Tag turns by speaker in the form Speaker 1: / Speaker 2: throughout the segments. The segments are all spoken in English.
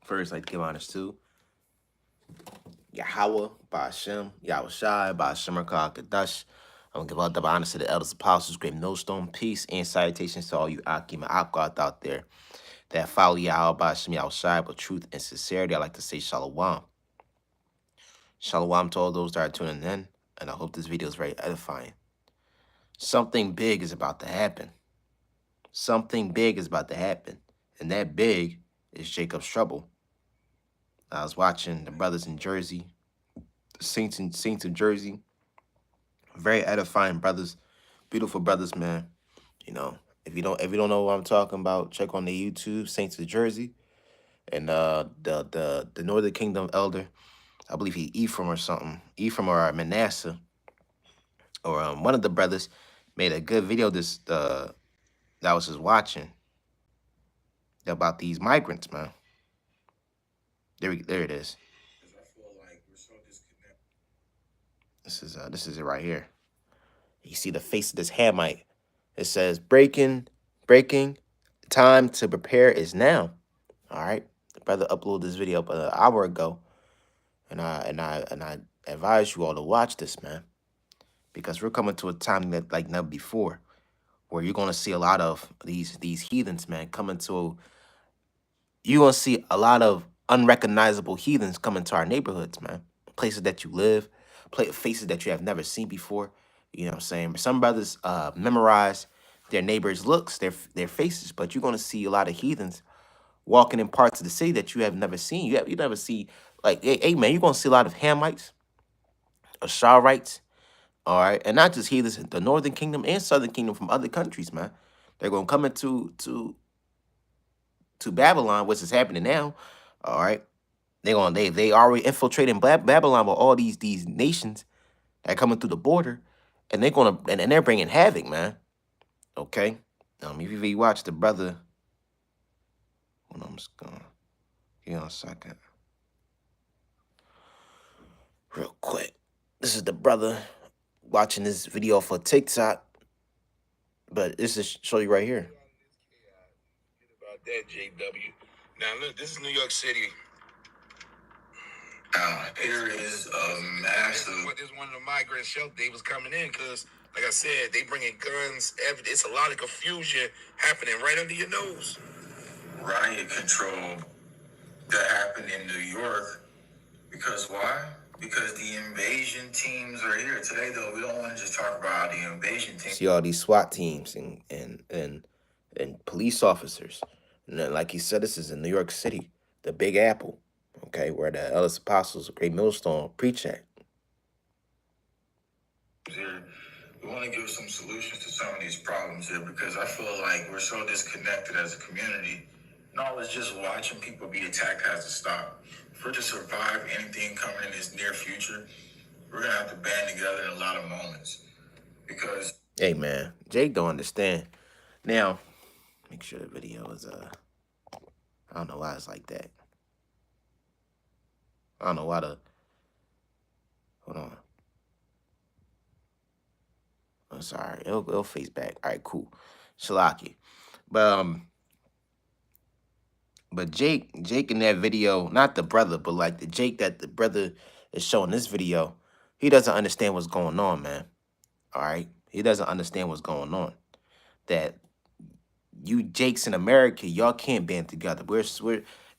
Speaker 1: First, I'd like to give honors to Yahweh, Ba'ashem, Yahweh Shai, Ba'ashem Rakah Kadash. I'm going to give all the honors to the elders, apostles, great millstone, peace, and salutations to all you Akim and Akkad out there that follow Yahweh, Ba'ashem, Yahweh Shai, with truth and sincerity. I like to say Shalom. Shalom to all those that are tuning in, and I hope this video is very edifying. Something big is about to happen. Something big is about to happen, and that big is Jacob's trouble. I was watching the brothers in Jersey, the Saints of Jersey, very edifying brothers, beautiful brothers, man. You know, if you don't know what I'm talking about, check on the YouTube Saints of Jersey and the Northern Kingdom elder. I believe he Ephraim or something, Ephraim or Manasseh, or one of the brothers made a good video that I was just watching about these migrants, man. There it is. This is it right here. You see the face of this Hamite. It says breaking, time to prepare is now. All right. The brother uploaded this video about an hour ago. And I advise you all to watch this, man. Because we're coming to a time that like never before, where you're gonna see a lot of these heathens, man, you're gonna see a lot of unrecognizable heathens coming to our neighborhoods, man. Places that you live, faces that you have never seen before. You know what I'm saying? Some brothers memorize their neighbors' looks, their faces, but you're gonna see a lot of heathens walking in parts of the city that you have never seen. You never see, like, hey man, you're gonna see a lot of Hamites, Asharites, all right, and not just heathens, the Northern Kingdom and Southern Kingdom from other countries, man. They're gonna come into to Babylon, which is happening now. All right, they already infiltrating Babylon with all these nations that are coming through the border, and they're gonna and they're bringing havoc, man. Okay, if you watch the brother, hold on, I'm just gonna give on a second, real quick. This is the brother watching this video for TikTok, but this is show you right here.
Speaker 2: About that, JW. Now look, this is New York City. Here is a massive. This is one of the migrant shelters. They was coming in because, like I said, they bringing guns. It's a lot of confusion happening right under your nose. Riot control that happened in New York. Because why? Because the invasion teams are here today. Though we don't want to just talk about the invasion teams.
Speaker 1: See all these SWAT teams and police officers. And then, like he said, this is in New York City, the Big Apple, okay, where the eldest apostles, Great Millstone, preach at.
Speaker 2: We want to give some solutions to some of these problems here because I feel like we're so disconnected as a community. And all it's just watching people be attacked has to stop. If we're to survive anything coming in this near future, we're going to have to band together in a lot of moments. Because...
Speaker 1: Hey, man, Jake don't understand. Now, make sure the video is, I don't know why it's like that. I don't know why hold on. I'm sorry, it'll face back. All right, cool. Shalaki. But Jake in that video, not the brother, but like the Jake that the brother is showing this video, he doesn't understand what's going on, man. All right? He doesn't understand what's going on. That you Jakes in America, y'all can't band together. We're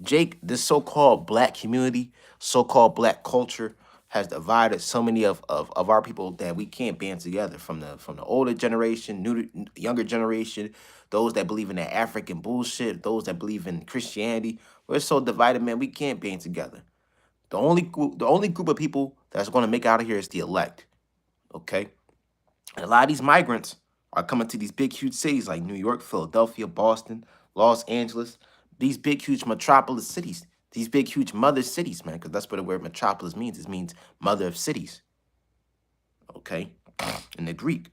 Speaker 1: Jake, this so-called black community, so-called black culture has divided so many of our people that we can't band together, from the older generation, younger generation, those that believe in that African bullshit, those that believe in Christianity. We're so divided, man, we can't band together. The only group of people that's going to make out of here is the elect. Okay? And a lot of these migrants are coming to these big, huge cities like New York, Philadelphia, Boston, Los Angeles, these big, huge metropolis cities, these big, huge mother cities, man, because that's what the word metropolis means. It means mother of cities, okay, in the Greek.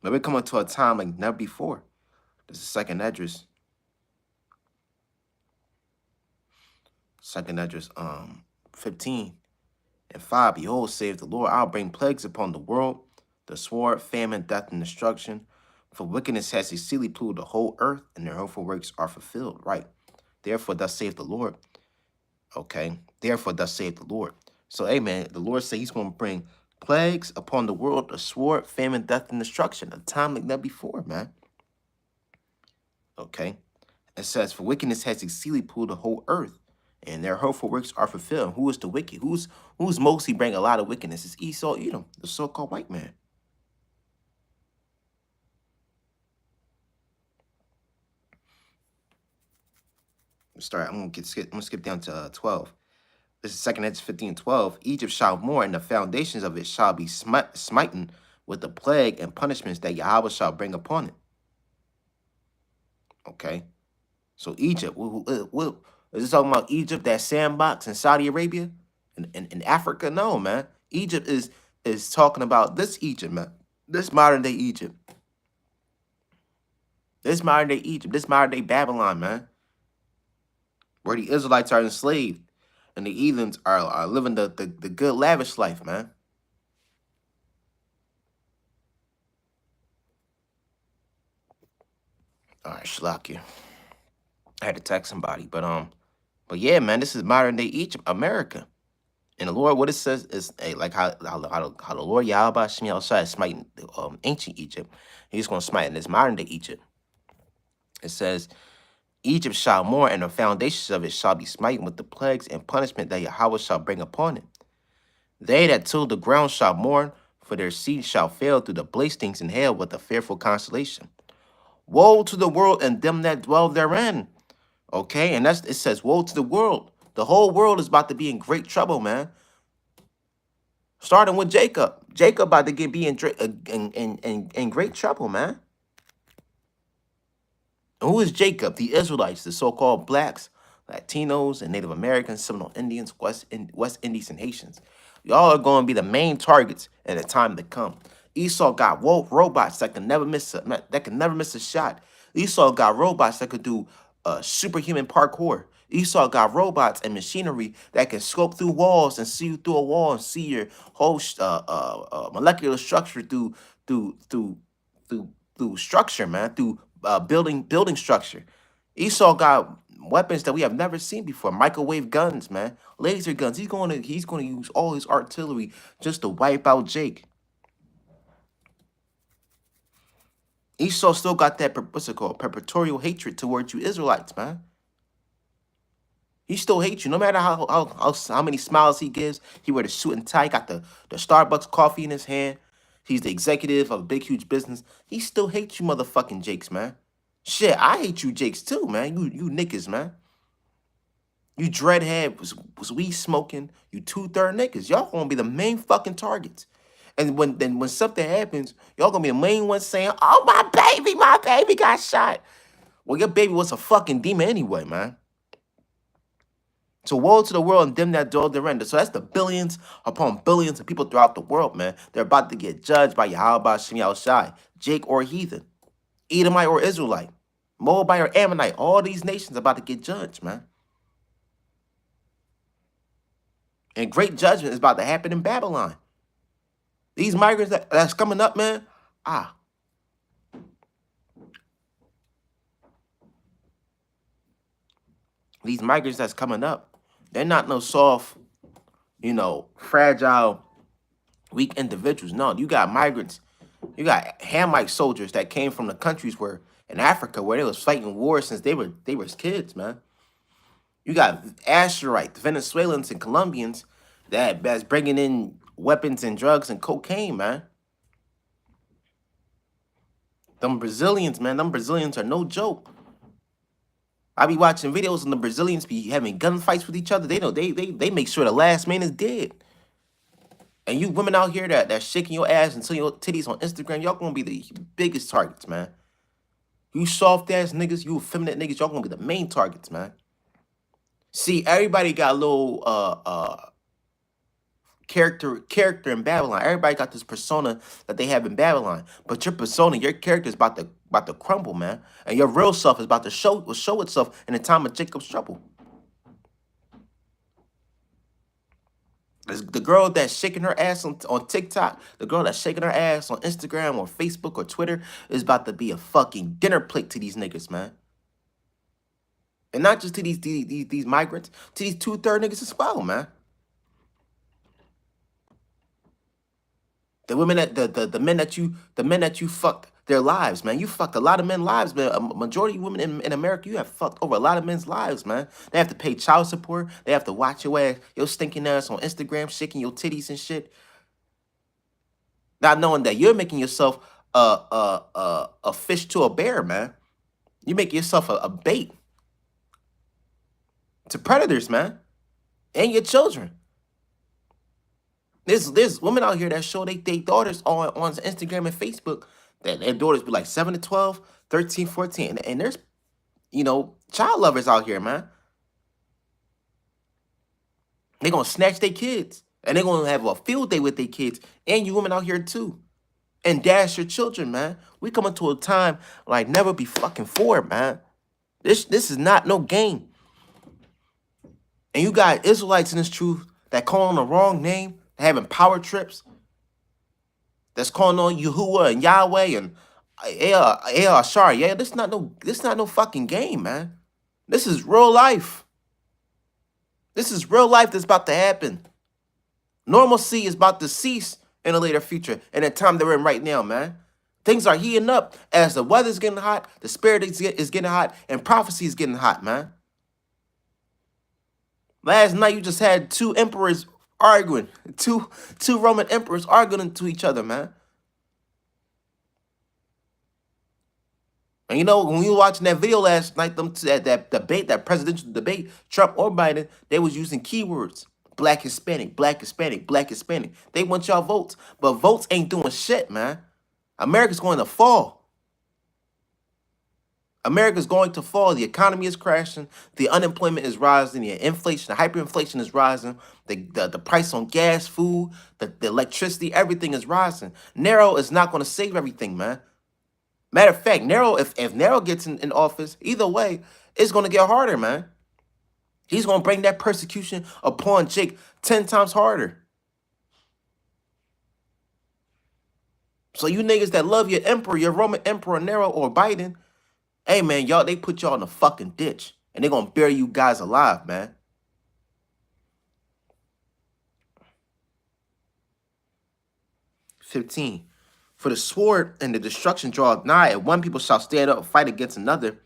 Speaker 1: But we're coming to a time like never before. This is Second Esdras. Second Esdras 15 and 5. Behold, saith the Lord, I'll bring plagues upon the world, the sword, famine, death, and destruction. For wickedness has exceedingly polluted the whole earth, and their hurtful works are fulfilled. Right. Therefore, thus saith the Lord. Okay? Therefore, thus saith the Lord. So, hey, man, the Lord said he's going to bring plagues upon the world, a sword, famine, death, and destruction, a time like never before, man. Okay? It says, for wickedness has exceedingly pulled the whole earth, and their hurtful works are fulfilled. Who is the wicked? Who's mostly bring a lot of wickedness? It's Esau, Edom, the so-called white man. I'm gonna skip down to 12. This is 2nd Edge 15:12. Egypt shall mourn, and the foundations of it shall be smitten with the plague and punishments that Yahweh shall bring upon it. Okay, so Egypt, is this talking about Egypt, that sandbox in Saudi Arabia, in Africa? No, man. Egypt is talking about this Egypt, man. This modern day Egypt. This modern day Egypt. This modern day Babylon, man. Where the Israelites are enslaved and the heathens are living the good lavish life, man. All right, Shlaki. I had to text somebody, but yeah, man, this is modern day Egypt, America. And the Lord, what it says is, hey, like how the Lord Yahweh Shem Yahushua is smiting ancient Egypt. He's going to smite in this modern day Egypt. It says, Egypt shall mourn, and the foundations of it shall be smitten with the plagues and punishment that Yahweh shall bring upon it. They that till the ground shall mourn, for their seed shall fail through the blastings in hell with a fearful consolation. Woe to the world and them that dwell therein. Okay, and it says, woe to the world. The whole world is about to be in great trouble, man. Starting with Jacob. Jacob about to be in great trouble, man. And who is Jacob? The Israelites, the so-called blacks, Latinos, and Native Americans, Seminole Indians, West Indies, and Haitians. Y'all are going to be the main targets in the time to come. Esau got robots that can never miss a shot. Esau got robots that could do superhuman parkour. Esau got robots and machinery that can scope through walls and see you through a wall and see your whole molecular structure through structure, man, through building structure. Esau got weapons that we have never seen before. Microwave guns, man, laser guns. He's going to use all his artillery just to wipe out Jake. Esau still got that, what's it called, perpetual hatred towards you Israelites, man. He still hates you, no matter how many smiles he gives. He wear the suit and tie, got the Starbucks coffee in his hand. He's the executive of a big, huge business. He still hates you motherfucking Jakes, man. Shit, I hate you Jakes too, man. You niggas, man. You dreadhead, was weed smoking. You 2/3 niggas. Y'all gonna be the main fucking targets. And when something happens, y'all gonna be the main ones saying, oh, my baby got shot. Well, your baby was a fucking demon anyway, man. So woe to the world and them that dwell therein. So that's the billions upon billions of people throughout the world, man. They're about to get judged by Yahweh Shem Yahushai, Jake or heathen, Edomite or Israelite, Moabite or Ammonite. All these nations are about to get judged, man. And great judgment is about to happen in Babylon. These migrants that's coming up, man. These migrants that's coming up, they're not no soft, fragile, weak individuals. No, you got migrants. You got Hamite soldiers that came from the countries where in Africa where they was fighting wars since they were kids, man. You got Asherites, Venezuelans, and Colombians that's bringing in weapons and drugs and cocaine, man. Them Brazilians, man, them Brazilians are no joke. I be watching videos and the Brazilians be having gunfights with each other. They know they make sure the last man is dead. And you women out here that shaking your ass and selling your titties on Instagram, y'all gonna be the biggest targets, man. You soft ass niggas, you effeminate niggas, y'all gonna be the main targets, man. See, everybody got a little character in Babylon. Everybody got this persona that they have in Babylon. But your persona, your character is about to crumble, man. And your real self is about to show itself in the time of Jacob's trouble. The girl that's shaking her ass on TikTok, the girl that's shaking her ass on Instagram or Facebook or Twitter is about to be a fucking dinner plate to these niggas, man. And not just to these migrants, to these 2/3 niggas as well, man. The women that the men that you fucked their lives, man. You fucked a lot of men's lives, man. A majority of women in America, you have fucked over a lot of men's lives, man. They have to pay child support. They have to watch your ass, your stinking ass on Instagram, shaking your titties and shit. Not knowing that you're making yourself a fish to a bear, man. You make yourself a bait to predators, man, and your children. There's women out here that show they daughters on Instagram and Facebook that their daughters be like 7 to 12, 13, 14. And there's, child lovers out here, man. They're going to snatch their kids. And they're going to have a field day with their kids. And you women out here, too. And dash your children, man. We coming to a time like never be fucking for, man. This is not no game. And you got Israelites in this truth that calling the wrong name, having power trips, that's calling on Yahuwah and Yahweh and Ashar. Yeah, this not no fucking game, man. This is real life. This is real life that's about to happen. Normalcy is about to cease in a later future, in the time that we're in right now, man. Things are heating up as the weather's getting hot, the spirit is getting hot, and prophecy is getting hot, man. Last night you just had two emperors arguing, two Roman emperors arguing to each other, man. And when we were watching that video last night, that debate, that presidential debate, Trump or Biden, they was using keywords. Black Hispanic, Black Hispanic, Black Hispanic. They want y'all votes, but votes ain't doing shit, man. America's going to fall. America's going to fall. The economy is crashing. The unemployment is rising. The inflation, the hyperinflation is rising. The price on gas, food, the electricity, everything is rising. Nero is not going to save everything, man. Matter of fact, Nero, if Nero gets in office, either way, it's going to get harder, man. He's going to bring that persecution upon Jake 10 times harder. So you niggas that love your emperor, your Roman emperor Nero or Biden, hey, man, y'all, they put y'all in a fucking ditch. And they're going to bury you guys alive, man. "15. For the sword and the destruction draweth nigh, and one people shall stand up and fight against another,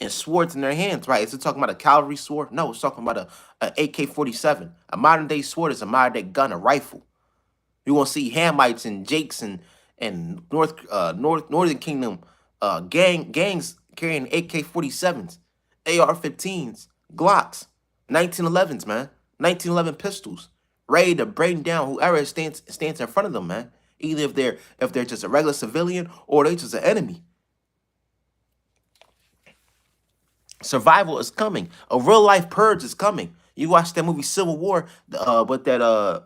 Speaker 1: and swords in their hands." Right? Is it talking about a cavalry sword? No, it's talking about a AK-47. A modern-day sword is a modern-day gun, a rifle. You're going to see Hamites and Jakes and Northern Kingdom gangs carrying AK-47s, AR-15s, Glocks, 1911s, man. 1911 pistols, ready to bring down whoever stands in front of them, man. Either if they're just a regular civilian or they're just an enemy. Survival is coming. A real life purge is coming. You watch that movie Civil War with that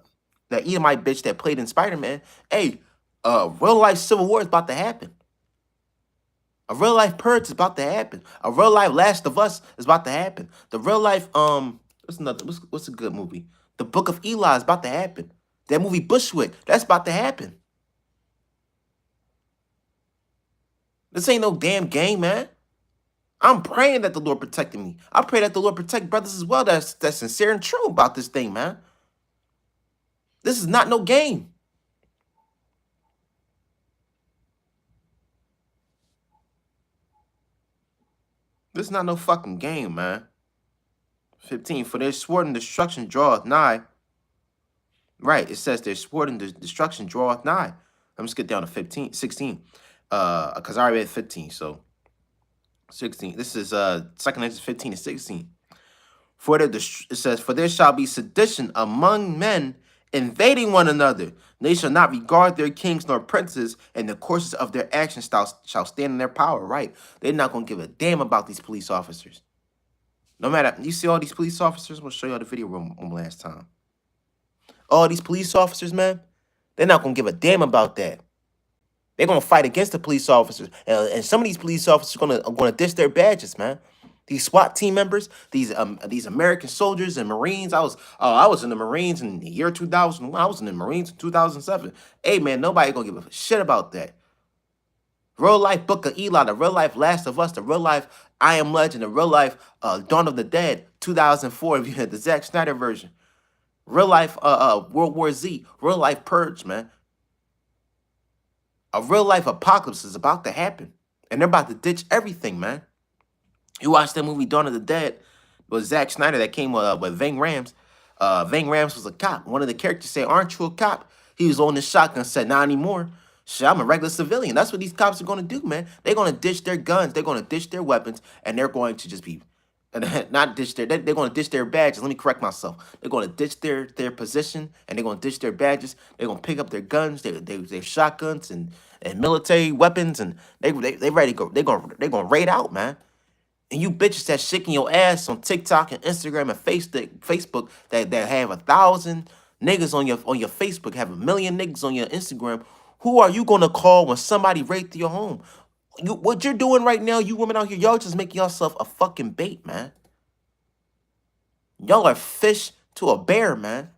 Speaker 1: Edomite bitch that played in Spider-Man. Hey, real life Civil War is about to happen. A real life purge is about to happen. A real life Last of Us is about to happen. The real life what's a good movie? The Book of Eli is about to happen. That movie Bushwick, that's about to happen. This ain't no damn game, man. I'm praying that the Lord protected me. I pray that the Lord protect brothers as well that's sincere and true about this thing, man. This is not no game. This is not no fucking game, man. 15. For their sword and destruction draweth nigh. Right, it says their sword and destruction draweth nigh. Let me skip down to 16. Because I already read 15, so 16. This is 2 Corinthians 15 and 16. It says, for there shall be sedition among men, invading one another. They shall not regard their kings nor princes, and the courses of their actions shall stand in their power. Right? They're not going to give a damn about these police officers. No matter, you see all these police officers? I'm going to show you all the video room last time. All these police officers, man, they're not going to give a damn about that. They're going to fight against the police officers. And some of these police officers are going to dish their badges, man. These SWAT team members, these American soldiers and Marines. I was in the Marines in the year 2001. I was in the Marines in 2007. Hey, man, nobody going to give a shit about that. Real life Book of Eli, the real life Last of Us, the real life I Am Legend, the real life Dawn of the Dead, 2004, if you had the Zack Snyder version. Real life World War Z, real life Purge, man. A real life apocalypse is about to happen. And they're about to ditch everything, man. You watched that movie Dawn of the Dead with Zack Snyder that came with Ving Rhames. Ving Rhames was a cop. One of the characters said, "Aren't you a cop?" He was on the shotgun, said, "Not anymore. Shit, I'm a regular civilian." That's what these cops are going to do, man. They're going to ditch their guns. They're going to ditch their weapons. And they're going to just be, not ditch their, they're going to ditch their badges. Let me correct myself. They're going to ditch their position, and they're going to ditch their badges. They're going to pick up their guns, their shotguns, and military weapons, and they ready to go. They're going to raid out, man. And you bitches that shaking your ass on TikTok and Instagram and Facebook that have 1,000 niggas on your Facebook, have 1,000,000 niggas on your Instagram. Who are you gonna call when somebody raped your home? What you're doing right now, you women out here, y'all just making yourself a fucking bait, man. Y'all are fish to a bear, man.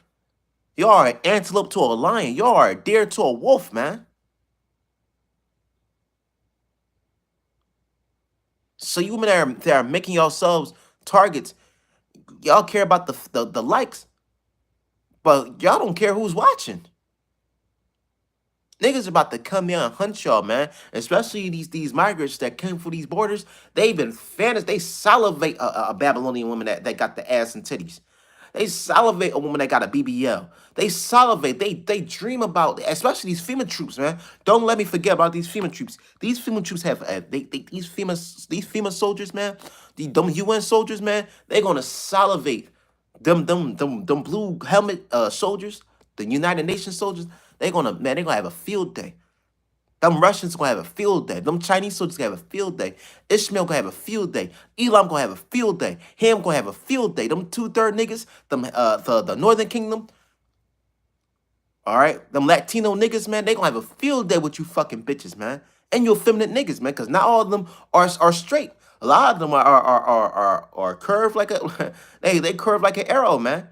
Speaker 1: Y'all are an antelope to a lion. Y'all are a deer to a wolf, man. So you women that are making yourselves targets, y'all care about the likes, but y'all don't care who's watching. Niggas about to come here and hunt y'all, man. Especially these migrants that came through these borders. They've been fantasies. They salivate a Babylonian woman that got the ass and titties. They salivate a woman that got a BBL. They salivate. They dream about, especially these FEMA troops, man. Don't let me forget about these FEMA troops. These FEMA troops have these FEMA soldiers, man. Them UN soldiers, man. They're gonna salivate them blue helmet soldiers, the United Nations soldiers. They're gonna have a field day. Them Russians gonna have a field day. Them Chinese soldiers gonna have a field day. Ishmael gonna have a field day. Elam gonna have a field day. Ham gonna have a field day. Them 2/3 niggas, them the Northern Kingdom, all right, them Latino niggas, man, they gonna have a field day with you fucking bitches, man. And you effeminate niggas, man, because not all of them are straight. A lot of them are curved like a they curve like an arrow, man.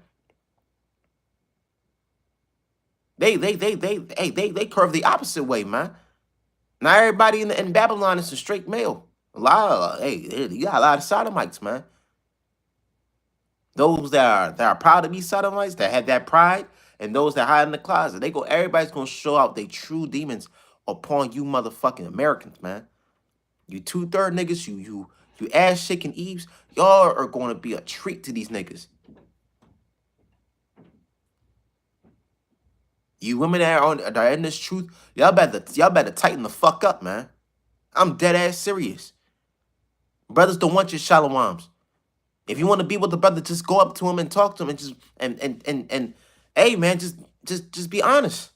Speaker 1: They curve the opposite way, man. Not everybody in Babylon is a straight male. A lot of you got a lot of sodomites, man. Those that are proud to be sodomites, that have that pride, and those that hide in the closet. Everybody's gonna show out their true demons upon you motherfucking Americans, man. You 2/3 niggas, you ass shaking Eves, y'all are gonna be a treat to these niggas. You women that are in this truth, y'all better tighten the fuck up, man. I'm dead ass serious. Brothers don't want your shalawams. If you want to be with the brother, just go up to him and talk to him and just and hey man, just be honest.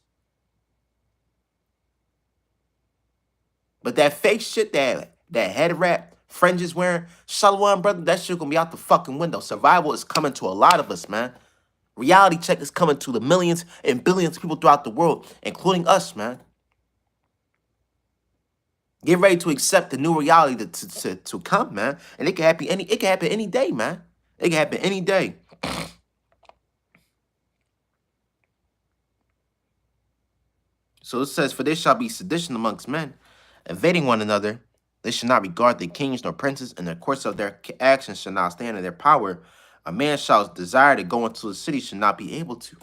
Speaker 1: But that fake shit that head wrap fringes wearing, shalawam brother, that shit gonna be out the fucking window. Survival is coming to a lot of us, man. Reality check is coming to the millions and billions of people throughout the world, including us, man. Get ready to accept the new reality to come, man. And it can happen any day, man. It can happen any day. So it says, "For there shall be sedition amongst men, invading one another. They should not regard their kings nor princes, and the course of their actions shall not stand in their power. A man shall desire to go into a city, should not be able to."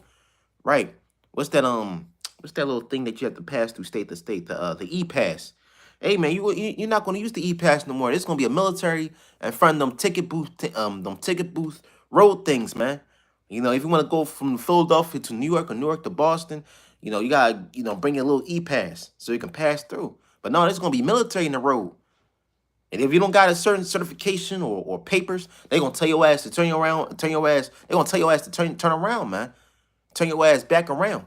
Speaker 1: Right. What's that little thing that you have to pass through state to state? The E-Pass. Hey man, you're not gonna use the E-Pass no more. It's gonna be a military in front of them ticket booth road things, man. You know, if you want to go from Philadelphia to New York or New York to Boston, you know, you gotta, bring your little E-Pass so you can pass through. But no, there's gonna be military in the road. And if you don't got a certain certification or papers, they're gonna tell your ass to turn you around, they're gonna tell your ass to turn around, man. Turn your ass back around.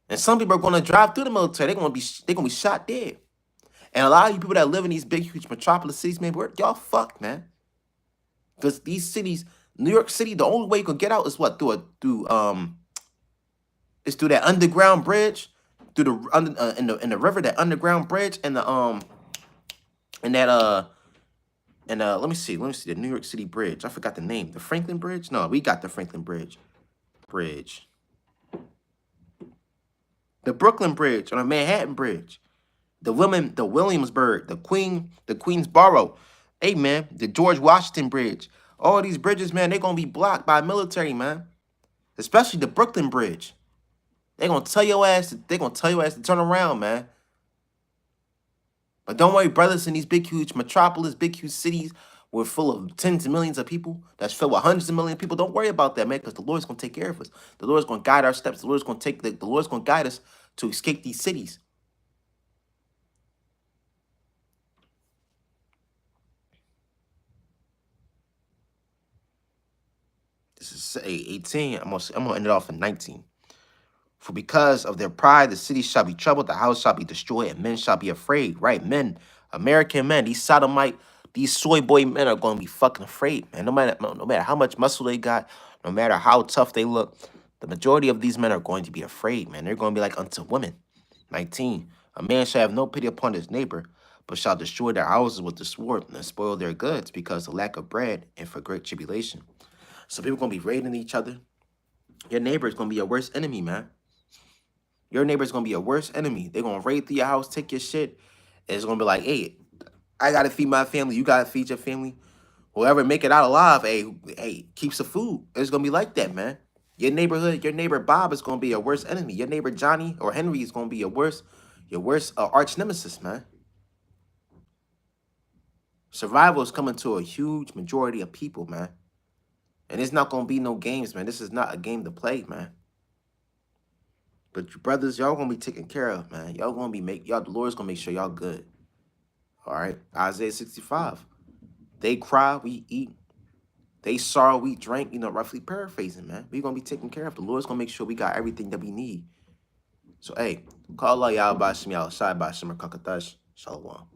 Speaker 1: And some people are gonna drive through the military. They're gonna be shot dead. And a lot of you people that live in these big, huge metropolis cities, man, y'all fucked, man. Because these cities, New York City, the only way you can get out is what? Through that underground bridge, through the in the river, that underground bridge, and the let me see, the New York City Bridge. I forgot the name. The Franklin Bridge? No, we got the Franklin Bridge. The Brooklyn Bridge or the Manhattan Bridge. The Williamsburg, the Queensboro. Hey, man, the George Washington Bridge. All these bridges, man, they're going to be blocked by military, man. Especially the Brooklyn Bridge. They're going to tell your ass to turn around, man. But don't worry, brothers, in these big, huge metropolis, big, huge cities, we're full of tens of millions of people, that's filled with hundreds of millions of people. Don't worry about that, man, because the Lord's going to take care of us. The Lord's going to guide our steps. The Lord's going to guide us to escape these cities. This is 18. I'm gonna end it off in 19. For because of their pride, the city shall be troubled, the house shall be destroyed, and men shall be afraid. Right, men, American men, these sodomite, these soy boy men are gonna be fucking afraid, man. No matter how much muscle they got, no matter how tough they look, the majority of these men are going to be afraid, man. They're going to be like unto women. 19. A man shall have no pity upon his neighbor, but shall destroy their houses with the sword and spoil their goods because of lack of bread and for great tribulation. So people are going to be raiding each other. Your neighbor is going to be your worst enemy, man. Your neighbor is going to be your worst enemy. They're going to raid through your house, take your shit. And it's going to be like, hey, I got to feed my family. You got to feed your family. Whoever make it out alive, hey, keeps the food. It's going to be like that, man. Your neighbor Bob is going to be your worst enemy. Your neighbor Johnny or Henry is going to be your worst arch nemesis, man. Survival is coming to a huge majority of people, man. And it's not going to be no games, man. This is not a game to play, man. But your brothers, y'all going to be taken care of, man. Y'all going to be the Lord's going to make sure y'all good. All right? Isaiah 65. They cry, we eat. They sorrow, we drink, roughly paraphrasing, man. We're going to be taken care of. The Lord's going to make sure we got everything that we need. So, hey, call Allah Yahweh Bashim Yahweh Shai Bashim Kakatash. Shalom.